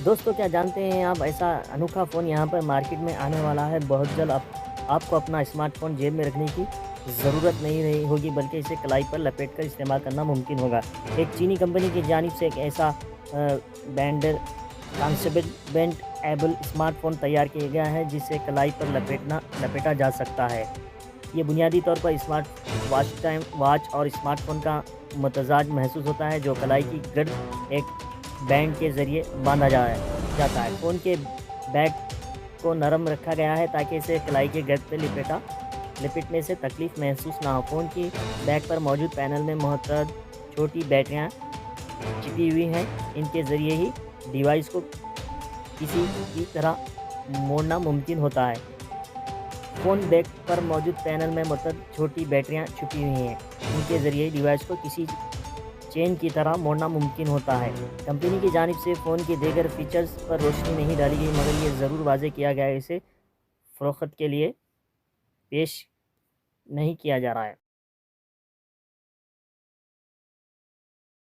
دوستو کیا جانتے ہیں آپ، ایسا انوکھا فون یہاں پر مارکیٹ میں آنے والا ہے بہت جلد۔ آپ کو اپنا اسمارٹ فون جیب میں رکھنے کی ضرورت نہیں رہی ہوگی، بلکہ اسے کلائی پر لپیٹ کر استعمال کرنا ممکن ہوگا۔ ایک چینی کمپنی کی جانب سے ایک ایسا بینڈ کانسیبل بینڈ ایبل اسمارٹ فون تیار کیا گیا ہے جسے کلائی پر لپیٹا جا سکتا ہے۔ یہ بنیادی طور پر اسمارٹ واچ اور اسمارٹ فون کا متزاج محسوس ہوتا ہے، جو کلائی کی گرد ایک بینڈ کے ذریعے باندھا جاتا ہے۔ فون کے بیک کو نرم رکھا گیا ہے تاکہ اسے کلائی کے گرد پہ لپٹنے سے تکلیف محسوس نہ ہو۔ فون کی بیک پر موجود پینل میں متعدد چھوٹی بیٹریاں چھپی ہوئی ہیں، ان کے ذریعے ہی ڈیوائس کو کسی کی طرح موڑنا ممکن ہوتا ہے۔ فون بیک پر موجود پینل میں متعدد چھوٹی بیٹریاں چھپی ہوئی ہیں، ان کے ذریعے ڈیوائس کو کسی چین کی طرح موڑنا ممکن ہوتا ہے۔ کمپنی کی جانب سے فون کے دیگر فیچرز پر روشنی نہیں ڈالی گئی، مگر یہ ضرور واضح کیا گیا ہے کہ اسے فروخت کے لیے پیش نہیں کیا جا رہا ہے۔